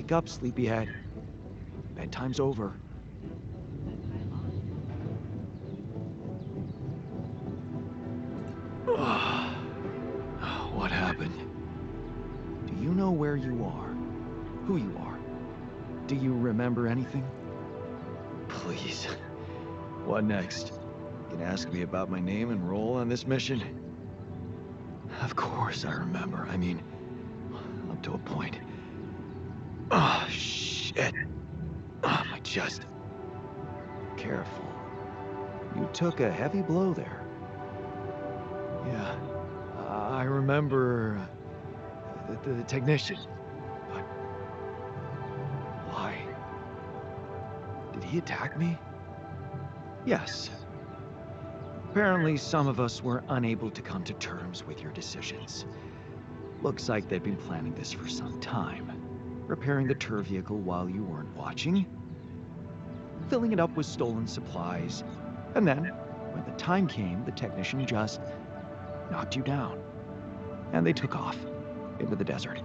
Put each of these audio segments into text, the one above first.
Wake up, sleepyhead. Bedtime's over. What happened? Do you know where you are? Who you are? Do you remember anything? Please. What next? You can ask me about my name and role on this mission? Of course I remember. I mean, up to a point. Oh, shit. Ah, my chest. Careful. You took a heavy blow there. Yeah. I remember the technician. But why? Did he attack me? Yes. Apparently, some of us were unable to come to terms with your decisions. Looks like they'd been planning this for some time. Repairing the tour vehicle while you weren't watching. Filling it up with stolen supplies. And then, when the time came, the technician just knocked you down. And they took off into the desert.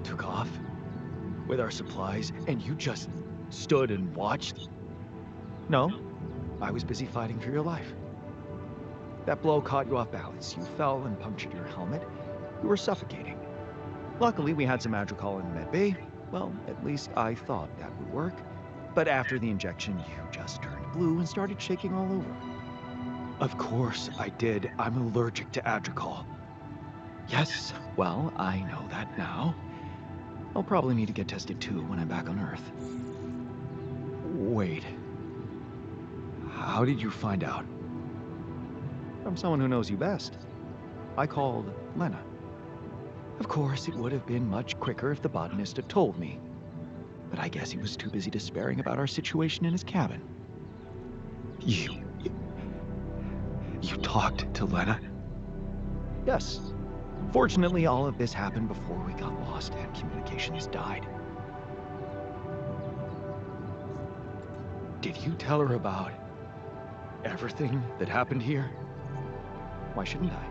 Took off with our supplies, and you just stood and watched? No, I was busy fighting for your life. That blow caught you off balance. You fell and punctured your helmet. You were suffocating. Luckily, we had some Madrigal in the med bay. Well, at least I thought that would work. But after the injection, you just turned blue and started shaking all over. Of course I did. I'm allergic to Adrical. Yes, well, I know that now. I'll probably need to get tested too when I'm back on Earth. Wait. How did you find out? From someone who knows you best. I called Lena. Of course, it would have been much quicker if the botanist had told me. But I guess he was too busy despairing about our situation in his cabin. You talked to Lena? Yes. Fortunately, all of this happened before we got lost and communications died. Did you tell her about everything that happened here? Why shouldn't I?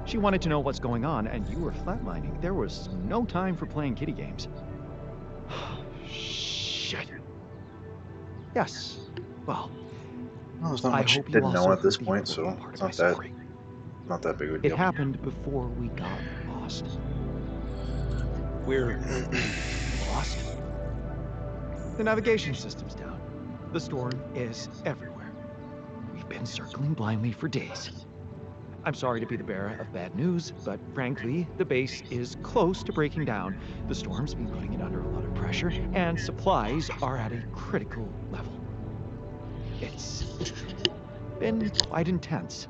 She wanted to know what's going on, and you were flatlining. There was no time for playing kiddie games. Shit. Yes. Well, Well, there's not I much you hope you didn't know also at this heard the point, important so part it's of my not that big of a It deal. happened before we got lost. We're lost? The navigation system's down. The storm is everywhere. We've been circling blindly for days. I'm sorry to be the bearer of bad news, but frankly, the base is close to breaking down. The storm's been putting it under a lot of pressure, and supplies are at a critical level. It's been quite intense.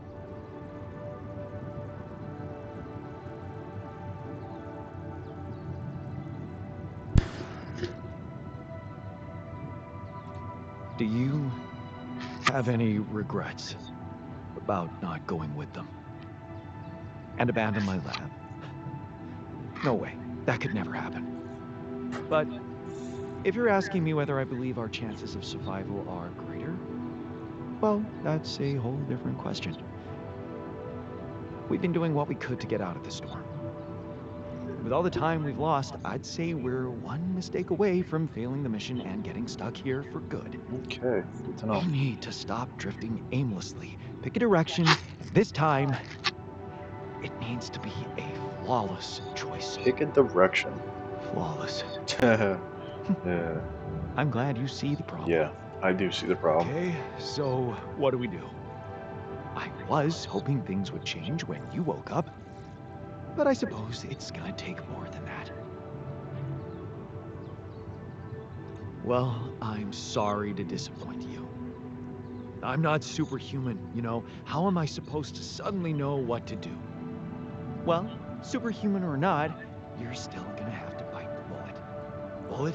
Do you have any regrets about not going with them? And abandon my lab? No way. That could never happen. But if you're asking me whether I believe our chances of survival are greater, well, that's a whole different question. We've been doing what we could to get out of the storm. With all the time we've lost, I'd say we're one mistake away from failing the mission and getting stuck here for good. Okay, good to know. We need to stop drifting aimlessly, pick a direction, and this time, it needs to be a flawless choice. Pick a direction. Flawless. Yeah, I'm glad you see the problem. yeah, I do see the problem. Okay, so what do we do? I was hoping things would change when you woke up, but I suppose it's gonna take more than that. Well, I'm sorry to disappoint you. I'm not superhuman, you know. How am I supposed to suddenly know what to do? Well, superhuman or not, you're still gonna have to bite the bullet. Bullet?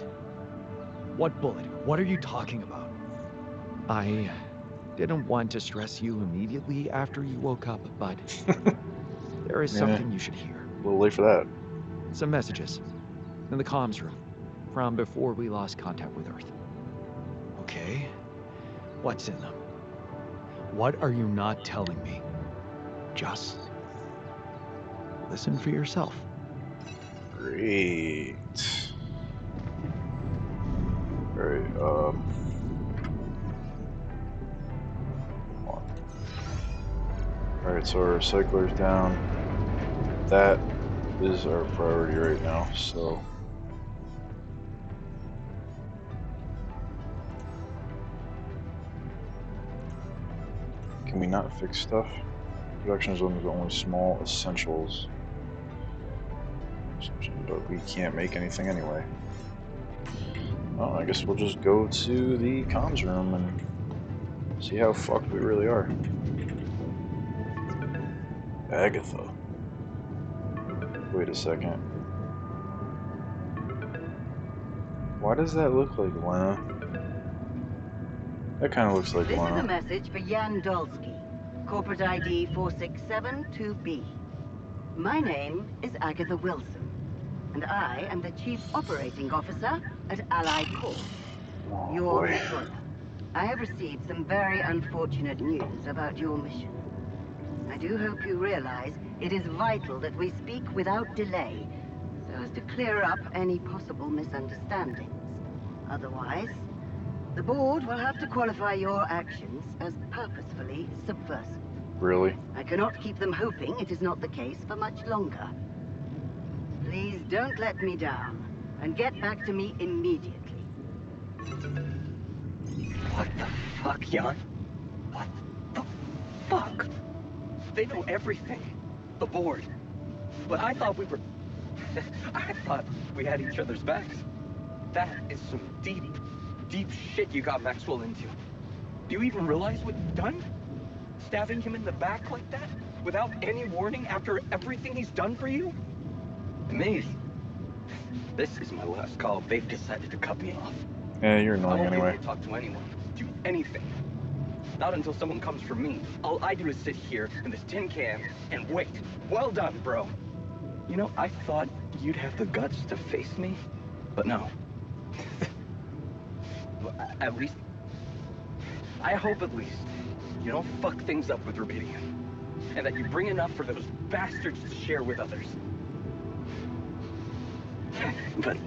What bullet? What are you talking about? I didn't want to stress you immediately after you woke up, but there is Yeah, something you should hear. a little late for that. Some messages in the comms room from before we lost contact with Earth. Okay, what's in them? What are you not telling me? Just Listen for yourself. Great. Alright, alright, so our recycler's down. That is our priority right now, so. Can we not fix stuff? Production zone is only small essentials. But we can't make anything anyway. Well, I guess we'll just go to the comms room and see how fucked we really are. Agatha. Wait a second. Why does that look like Lena? That kind of looks like This is a Lena. message for Jan Dolsky, corporate ID 4672B. My name is Agatha Wilson, and I am the Chief Operating Officer at Allied Corp, Oh your boy. employer. I have received some very unfortunate news about your mission. I do hope you realize it is vital that we speak without delay, so as to clear up any possible misunderstandings. Otherwise, the board will have to qualify your actions as purposefully subversive. Really? I cannot keep them hoping it is not the case for much longer. Please don't let me down, and get back to me immediately. What the fuck, Jan? What the fuck? They know everything. The board. But I thought we were... I thought we had each other's backs. That is some deep, deep shit you got Maxwell into. Do you even realize what you've done? Stabbing him in the back like that? Without any warning after everything he's done for you? Maze, this is my last call. They've decided to cut me off. Yeah, you're I annoying won't be anyway. able to talk to anyone, do anything. Not until someone comes for me. All I do is sit here in this tin can and wait. Well done, bro. You know, I thought you'd have the guts to face me, but no. At least, I hope at least, you don't fuck things up with Rubidium. And that you bring enough for those bastards to share with others. But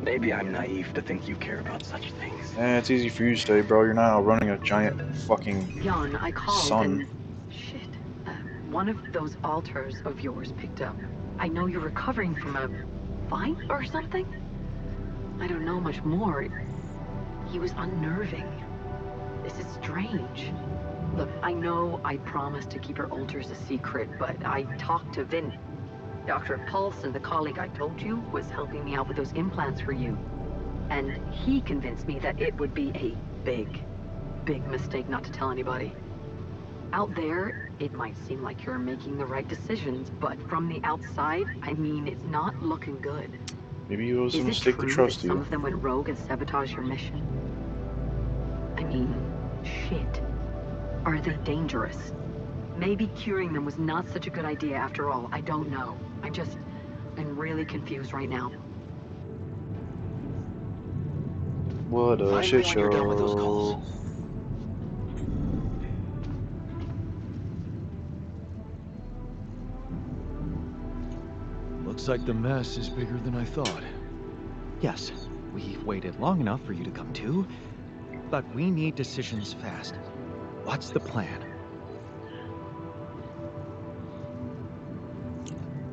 maybe I'm naive to think you care about such things. It's easy for you to say, bro. You're not running a giant fucking Jan, I called sun. and... Shit. One of those altars of yours picked up. I know you're recovering from a fight or something? I don't know much more. He was unnerving. This is strange. Look, I know I promised to keep your altars a secret, but I talked to Vin. Dr. Paulson, the colleague I told you, was helping me out with those implants for you. And he convinced me that it would be a big mistake not to tell anybody. Out there, it might seem like you're making the right decisions, but from the outside, I mean, it's not looking good. Maybe it was a Is it mistake to true trust that some you. of them went rogue and sabotaged your mission? I mean, shit. Are they dangerous? Maybe curing them was not such a good idea after all. I don't know. I'm really confused right now. What a Finally, shit when you're done with those show. calls. Looks like the mess is bigger than I thought. Yes, we've waited long enough for you to come to, but we need decisions fast. What's the plan?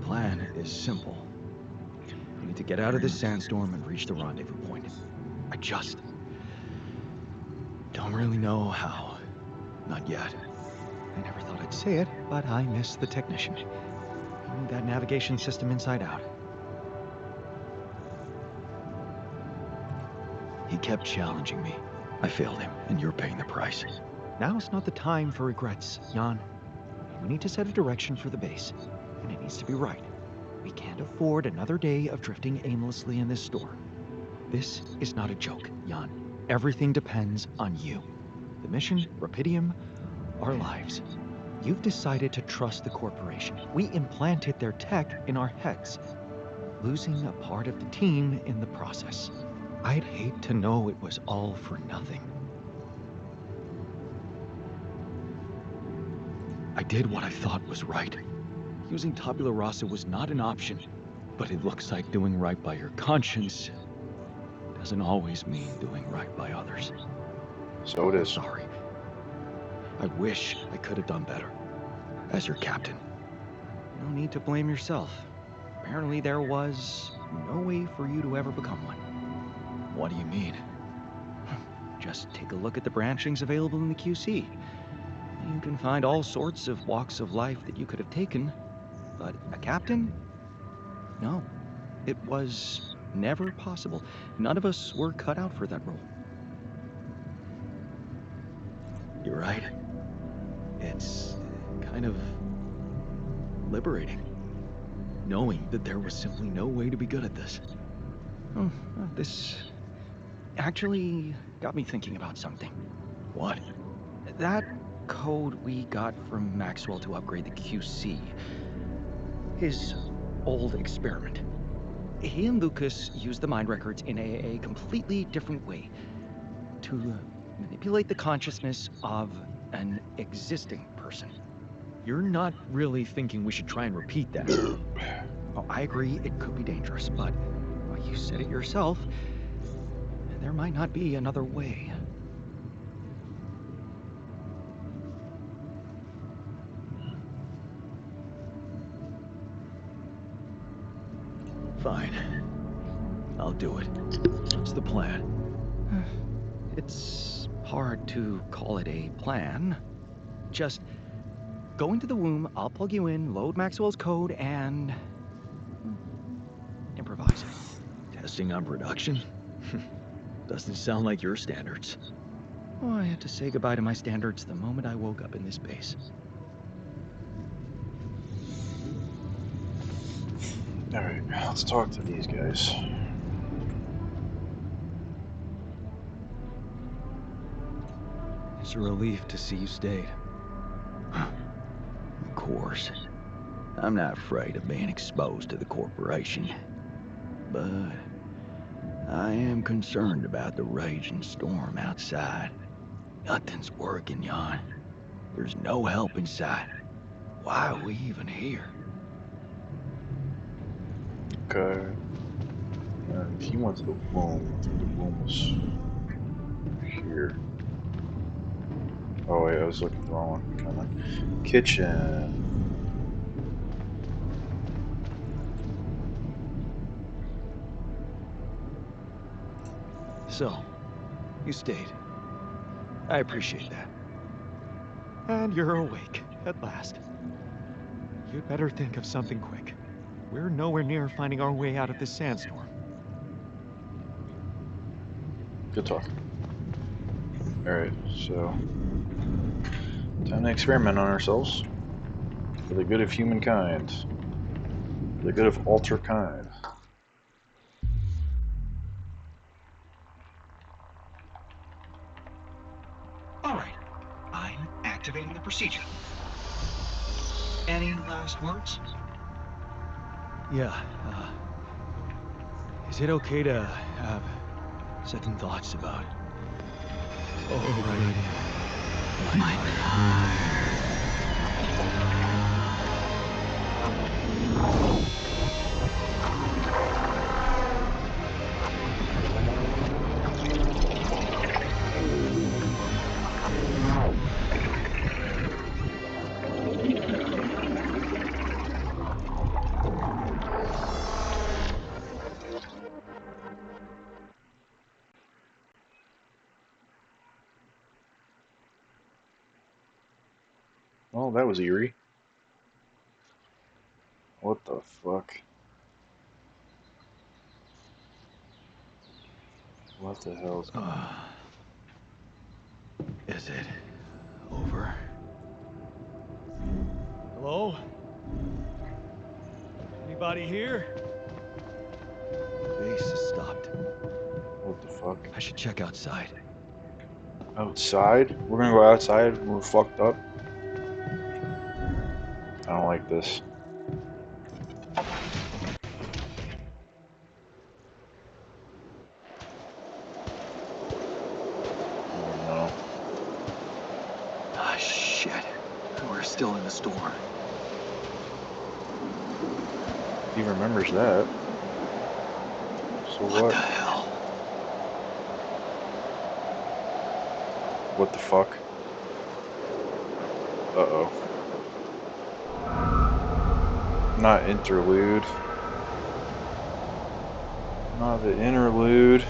Plan is simple. We need to get out of this sandstorm and reach the rendezvous point. I just don't really know how. Not yet. I never thought I'd say it, but I miss the technician. I knew that navigation system inside out. He kept challenging me. I failed him, and you're paying the price. Now's not the time for regrets, Jan. We need to set a direction for the base, and it needs to be right. We can't afford another day of drifting aimlessly in this storm. This is not a joke, Jan. Everything depends on you. The mission, Rubidium, our lives. You've decided to trust the corporation. We implanted their tech in our heads, losing a part of the team in the process. I'd hate to know it was all for nothing. I did what I thought was right. Using tabula rasa was not an option. But it looks like doing right by your conscience doesn't always mean doing right by others. So it is. Sorry. I wish I could have done better. As your captain. No need to blame yourself. Apparently there was no way for you to ever become one. What do you mean? Just take a look at the branchings available in the QC. You can find all sorts of walks of life that you could have taken, but a captain? No. It was never possible. None of us were cut out for that role. You're right. It's kind of liberating, knowing that there was simply no way to be good at this. Oh, this actually got me thinking about something. What? That code we got from Maxwell to upgrade the QC. His old experiment. He and Lucas used the mind records in a completely different way. To manipulate the consciousness of an existing person. You're not really thinking we should try and repeat that? Oh, I agree, it could be dangerous, but well, you said it yourself. There might not be another way. Fine. I'll do it. What's the plan? It's hard to call it a plan. Just go into the womb, I'll plug you in, load Maxwell's code, and improvise. Testing on production? Doesn't sound like your standards. Oh, I had to say goodbye to my standards the moment I woke up in this base. Alright, let's talk to these guys. It's a relief to see you stayed. Of course. I'm not afraid of being exposed to the corporation. But I am concerned about the raging storm outside. Nothing's working, Jan. There's no help in sight. Why are we even here? Okay. And he went to the womb. I think the womb was here. Oh wait, I was looking at the wrong one. Come on. Kitchen. So, you stayed. I appreciate that. And you're awake, at last. You'd better think of something quick. We're nowhere near finding our way out of this sandstorm. Good talk. Alright, so time to experiment on ourselves. For the good of humankind. For the good of alter kind. Alright, I'm activating the procedure. Any last words? Yeah, is it okay to have second thoughts about... Oh, right. My power. Oh, that was eerie. What the fuck? What the hell is going on? Is it over? Hello? Anybody here? Base has stopped. What the fuck? I should check outside. Outside? We're gonna go outside? We're fucked up? I don't like this. Oh no. Ah, shit. We're still in the storm. he remembers that. So What what? the hell? What the fuck? Uh-oh. Not interlude. Not the interlude.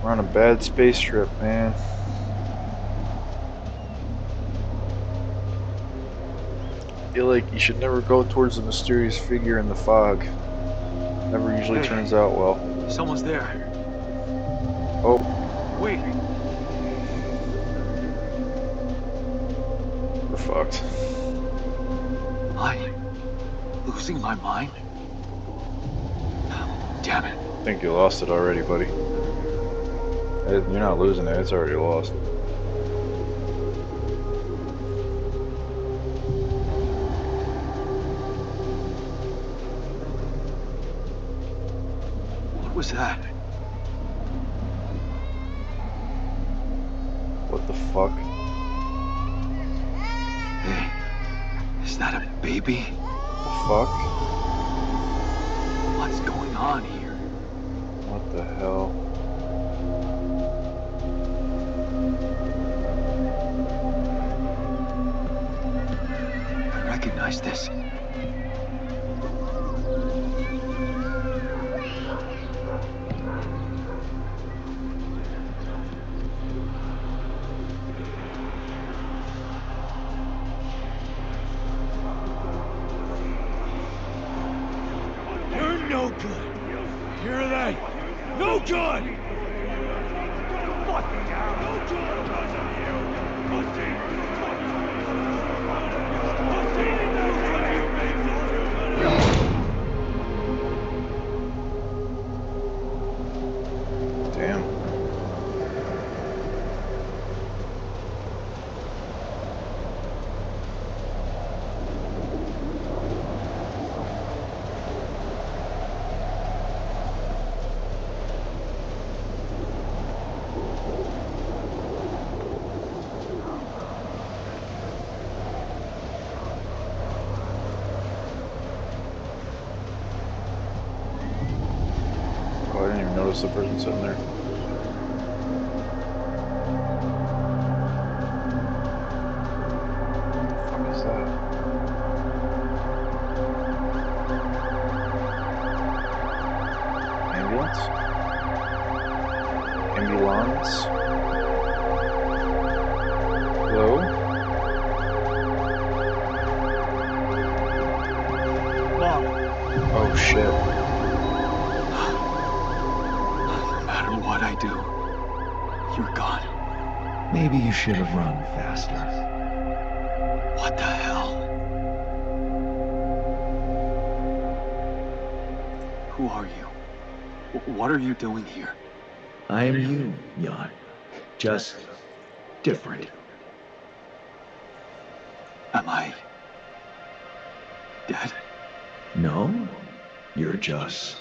We're on a bad space trip, man. I feel like you should never go towards the mysterious figure in the fog. Never usually Hey. turns out well. Someone's there. Oh, Wait. we're fucked. Am I losing my mind? Damn it. I think you lost it already, buddy. You're not losing it, it's already lost. What was that? What the fuck? Hey, is that a baby? The fuck? What's going on here? What the hell? I recognize this. You're no good. Hear that? No good! Damn. Oh, I didn't even notice the person sitting there. What the fuck is that? Ambulance? Ambulance? Hello? Mom, Oh shit. no matter what I do, you're gone. Maybe you should have run faster. What the hell? Who are you? What are you doing here? I am you, Jan. Just different. Am I dead? No, you're just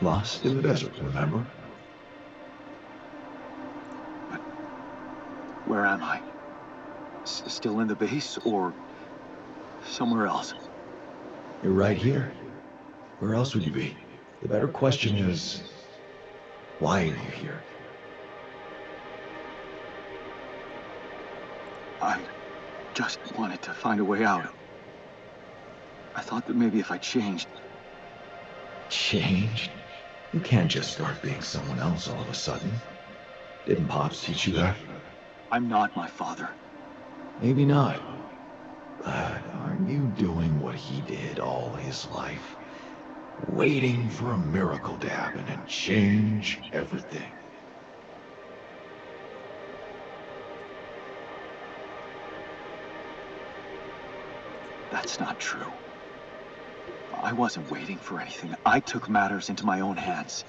lost in the desert, remember? But where am I? Still in the base or somewhere else? You're right here. Where else would you be? The better question is, why are you here? I just wanted to find a way out. I thought that maybe if I changed... Changed? You can't just start being someone else all of a sudden. Didn't Pops teach you that? I'm not my father. Maybe not. But aren't you doing what he did all his life? Waiting for a miracle to happen and change everything. That's not true. I wasn't waiting for anything. I took matters into my own hands.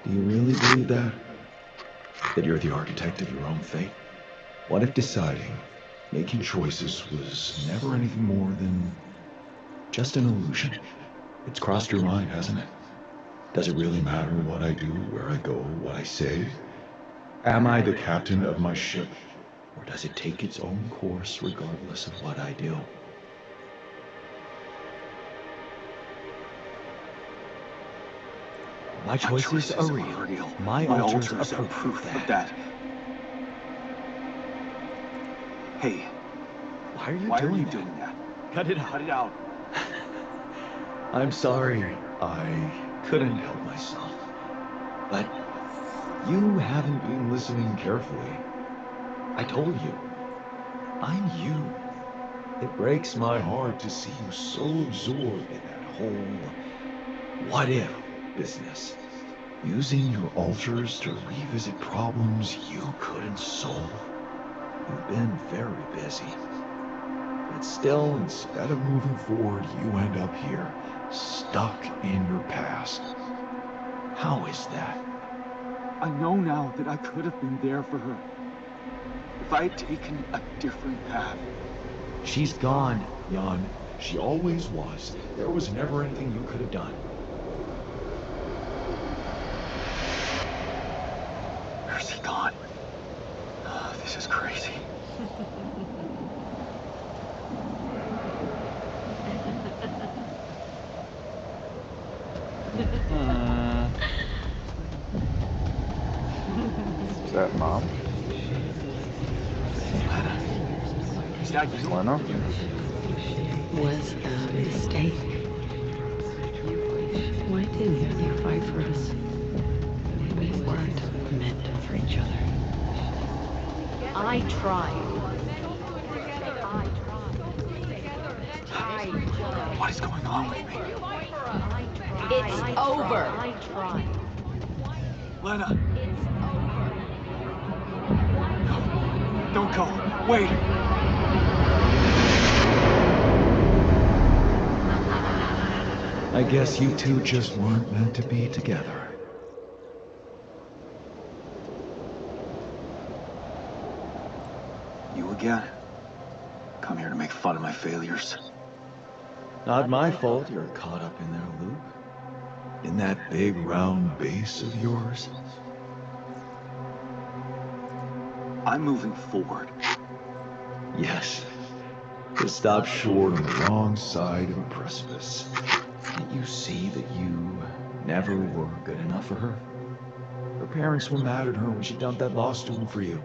Do you really believe that? That you're the architect of your own fate? What if deciding, making choices was never anything more than just an illusion? It's crossed your mind, hasn't it? Does it really matter what I do, where I go, what I say? Am I the captain of my ship? Or does it take its own course regardless of what I do? My choices are real. My altars are proof of that. Hey, Why are you why doing are you that? doing that? Cut it out. Cut it out. I'm sorry. I couldn't help myself. But you haven't been listening carefully. I told you. I'm you. It breaks my heart to see you so absorbed in that whole what-if business. Using your altars to revisit problems you couldn't solve. You've been very busy. But still, instead of moving forward, you end up here, stuck in your past. How is that? I know now that I could have been there for her. If I had taken a different path. She's gone, Jan. She always was. There was never anything you could have done. Where's he gone? Oh, this is crazy. Is that Mom? Is that you? Lena? Was a mistake. Why didn't you fight for us? We weren't meant for each other. I tried. What is going on with me? It's over. I tried. Lena! No, don't go. Wait! I guess you two just weren't meant to be together. You again? Come here to make fun of my failures. Not my fault you're caught up in their loop. In that big round base of yours. I'm moving forward. Yes. To stop short on the wrong side of a precipice. Can't you see that you never were good enough for her? Her parents were mad at her when she dumped that law student for you.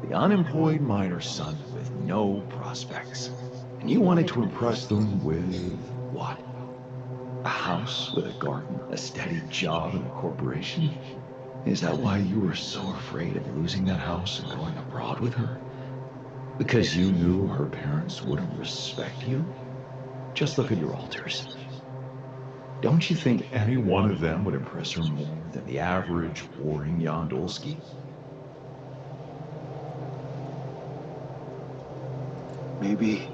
The unemployed miner son with no prospects. And you wanted to impress them with what? A house with a garden, a steady job in a corporation? Is that why you were so afraid of losing that house and going abroad with her? Because you knew her parents wouldn't respect you? Just look at your altars. Don't you think any one of them would impress her more than the average warring Jan Dolsky? Maybe.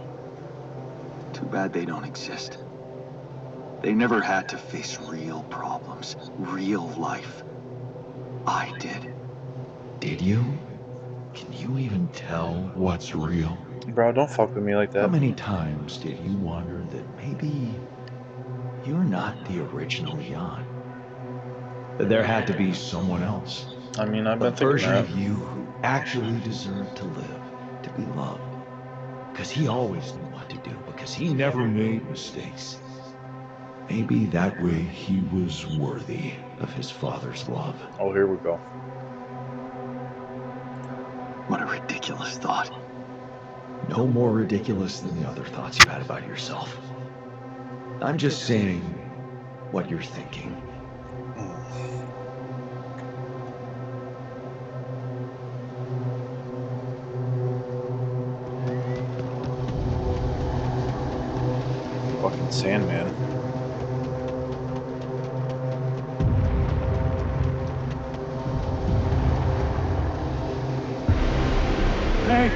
Too bad they don't exist. They never had to face real problems, real life. I did. Did you? Can you even tell what's real? Bro, don't fuck with me like How that. many times did you wonder that maybe you're not the original Jan? That there had to be someone else. I mean, I've A been thinking version that. of you who actually deserved to live, to be loved. Because he always knew what to do, because he never made mistakes. Maybe that way he was worthy of his father's love. Oh, here we go. What a ridiculous thought. No more ridiculous than the other thoughts you had about yourself. I'm just saying what you're thinking. Fucking Sandman. Hey,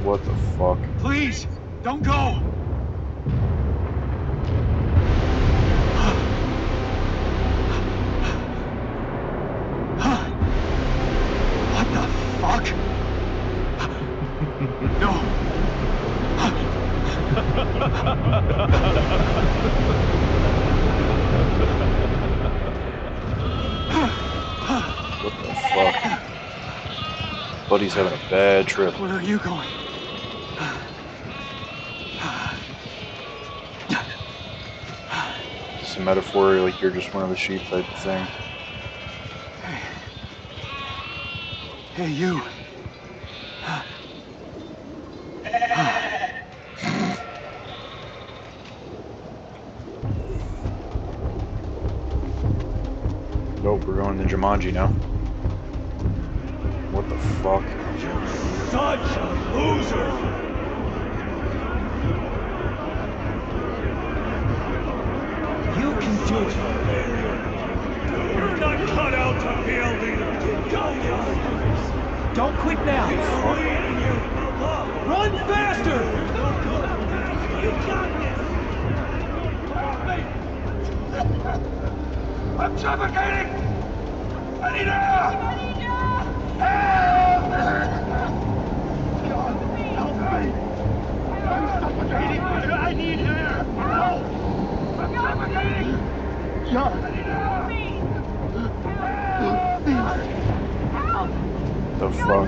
What the fuck? please, don't go! What the fuck? No! What the fuck? Buddy's having a bad trip. Where are you going? Some metaphor, like you're just one of the sheep type of thing. Hey, you. Nope, we're going to Jumanji now. What the fuck? Such a loser! You can do it. You're not cut out to be a leader. Get going, Don't quit now. leading you. Run faster! You got this. I'm suffocating. I need air. Help! Help me! I'm suffocating. I need air. Help! I'm suffocating. I need air. The fuck?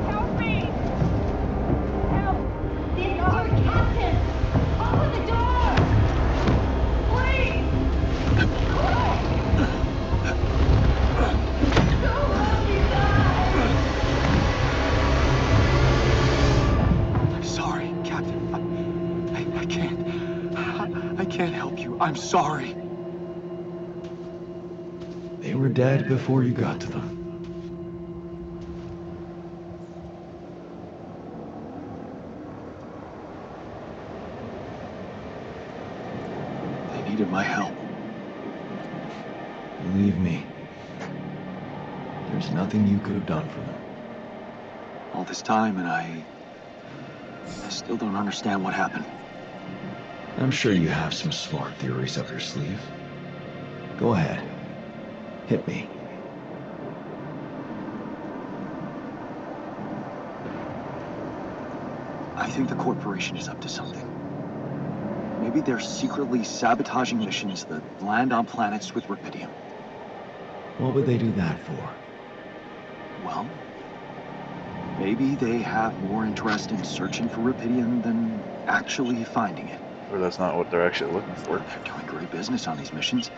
Help me! Help! The door, Captain! Open the door! Please! Don't let me die! I'm sorry, Captain. I can't. I can't help you. I'm sorry. They were dead before you got to them. They needed my help. Believe me, there's nothing you could have done for them. All this time, and I still don't understand what happened. I'm sure you have some smart theories up your sleeve. Go ahead. Hit me. I think the corporation is up to something. Maybe they're secretly sabotaging missions that land on planets with Rapidium. What would they do that for? Well, maybe they have more interest in searching for Rapidium than actually finding it. Or that's not what they're actually looking for. They're doing great business on these missions,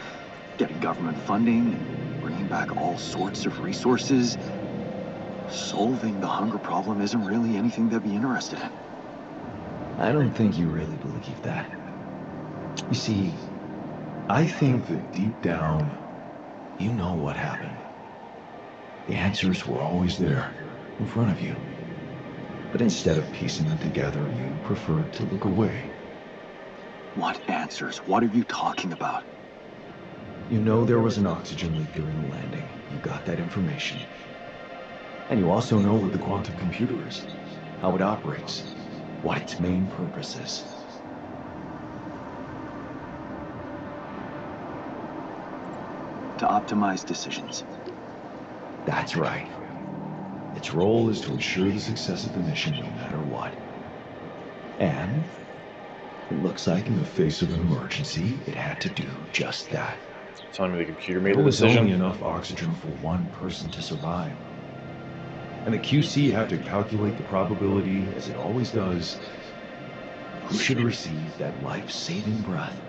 getting government funding and bringing back all sorts of resources. Solving the hunger problem isn't really anything they'd be interested in. I don't think you really believe that. You see, I think that deep down, you know what happened. The answers were always there, in front of you. But instead of piecing them together, you preferred to look away. What answers? What are you talking about? You know there was an oxygen leak during the landing. You got that information. And you also know what the quantum computer is, how it operates, what its main purpose is. To optimize decisions. That's right. Its role is to ensure the success of the mission no matter what. And it looks like in the face of an emergency, it had to do just that. Telling me the computer made There the was only decision. enough oxygen for one person to survive. And the QC had to calculate the probability, as it always does, who should receive that life-saving breath.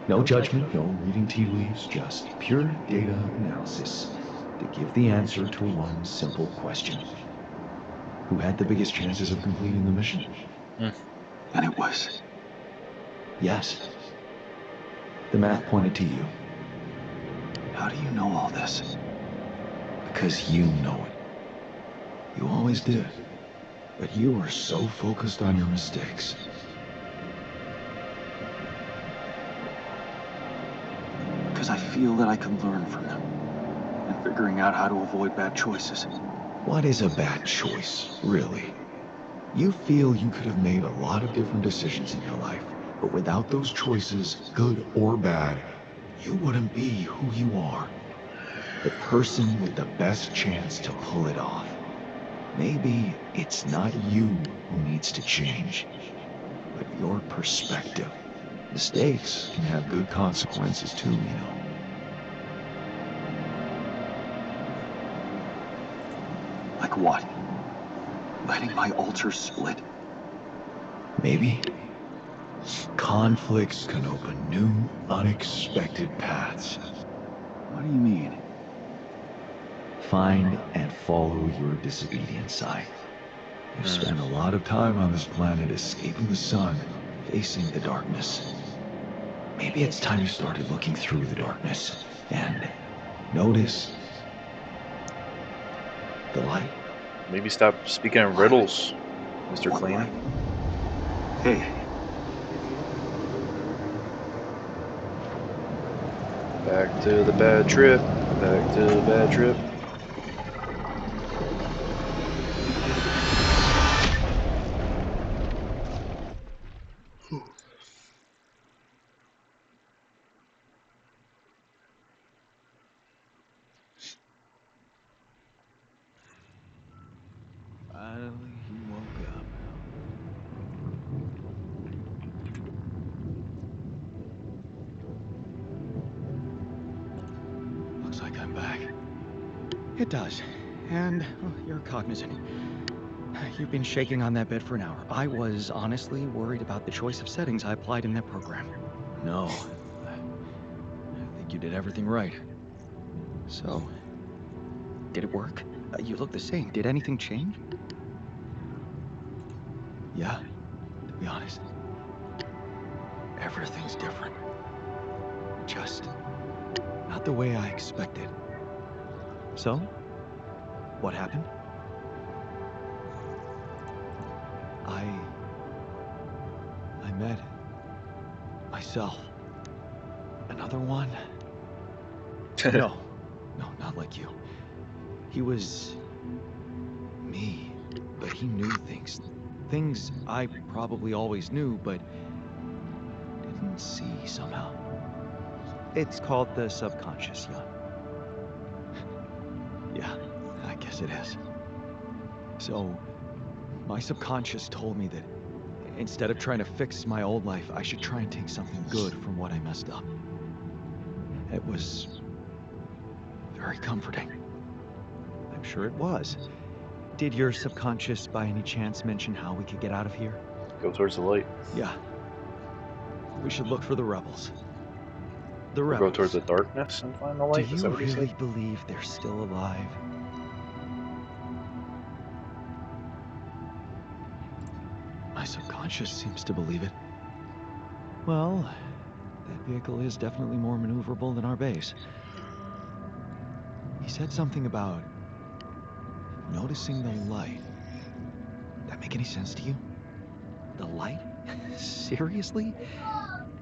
No judgment, no reading tea leaves, just pure data analysis to give the answer to one simple question. Who had the biggest chances of completing the mission? And it was. Yes. The math pointed to you. How do you know all this? Because you know it. You always did. But you were so focused on your mistakes. Because I feel that I can learn from them. And figuring out how to avoid bad choices. What is a bad choice, really? You feel you could have made a lot of different decisions in your life, but without those choices, good or bad, you wouldn't be who you are. The person with the best chance to pull it off. Maybe it's not you who needs to change, but your perspective. Mistakes can have good consequences too, you know. Like what? Letting my altar split? Maybe. Conflicts can open new, unexpected paths. What do you mean? Find and follow your disobedient side. You've spent a lot of time on this planet escaping the sun, facing the darkness. Maybe it's time you started looking through the darkness and notice the light. Maybe stop speaking in riddles, Mr. Clean. Hey, Back to the bad trip. Back to the bad trip. Finally, he woke up. Looks like I'm back. It does. And well, you're cognizant. You've been shaking on that bed for an hour. I was honestly worried about the choice of settings I applied in that program. No. I think you did everything right. So, did it work? You look the same. Did anything change? Yeah, to be honest. Everything's different. Just not the way I expected. So, what happened? I met myself. Another one? No, not like you. He was me, but he knew things. Things I probably always knew, but didn't see somehow. It's called the subconscious, Jan. Yeah, I guess it is. So, my subconscious told me that instead of trying to fix my old life, I should try and take something good from what I messed up. It was very comforting. I'm sure it was. Did your subconscious by any chance mention how we could get out of here? Go towards the light. Yeah. We should look for the rebels. The Or rebels. go towards the darkness and find the Do light. Is you that what you really said? believe they're still alive? My subconscious seems to believe it. Well, that vehicle is definitely more maneuverable than our base. He said something about noticing the light. That make any sense to you? The light? Seriously?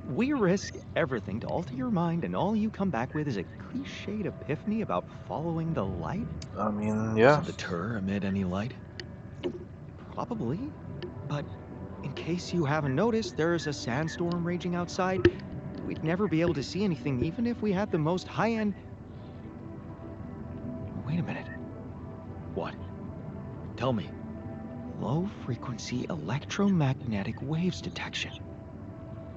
We risk everything to alter your mind, and all you come back with is a cliched epiphany about following the light? I mean, yeah. Does the Tur emit any light? Probably. But in case you haven't noticed, there's a sandstorm raging outside. We'd never be able to see anything, even if we had the most high-end... Wait a minute. What? Tell me. Low-frequency electromagnetic waves detection.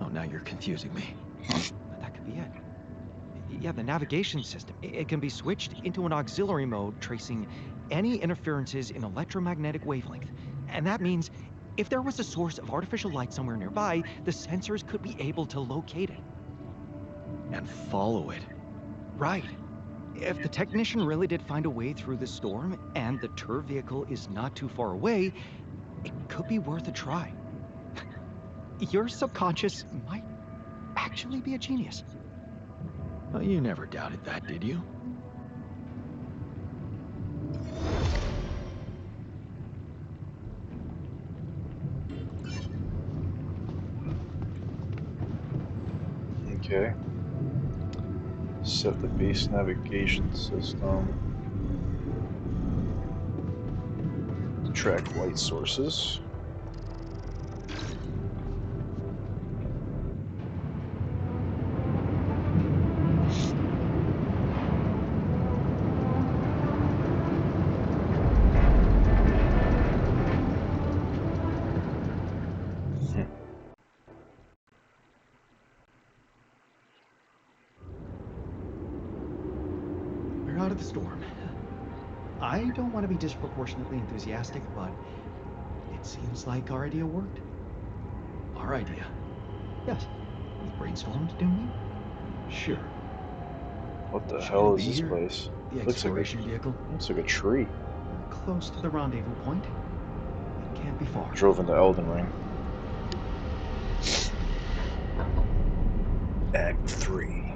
Oh, now you're confusing me. But that could be it. Yeah, the navigation system. It can be switched into an auxiliary mode, tracing any interferences in electromagnetic wavelength. And that means if there was a source of artificial light somewhere nearby, the sensors could be able to locate it. And follow it. Right. If the technician really did find a way through the storm, and the Tur vehicle is not too far away, it could be worth a try. Your subconscious might actually be a genius. Well, you never doubted that, did you? Okay. Set the base navigation system. Track light sources. We're out of the storm. I don't want to be disproportionately enthusiastic, but it seems like our idea worked. Our idea. Yes. We brainstormed, didn't we? Sure. What the Should hell we is be this here? place? The Looks like exploration vehicle. Looks like a tree. Close to the rendezvous point. It can't be far. Drove into Elden Ring. Act 3.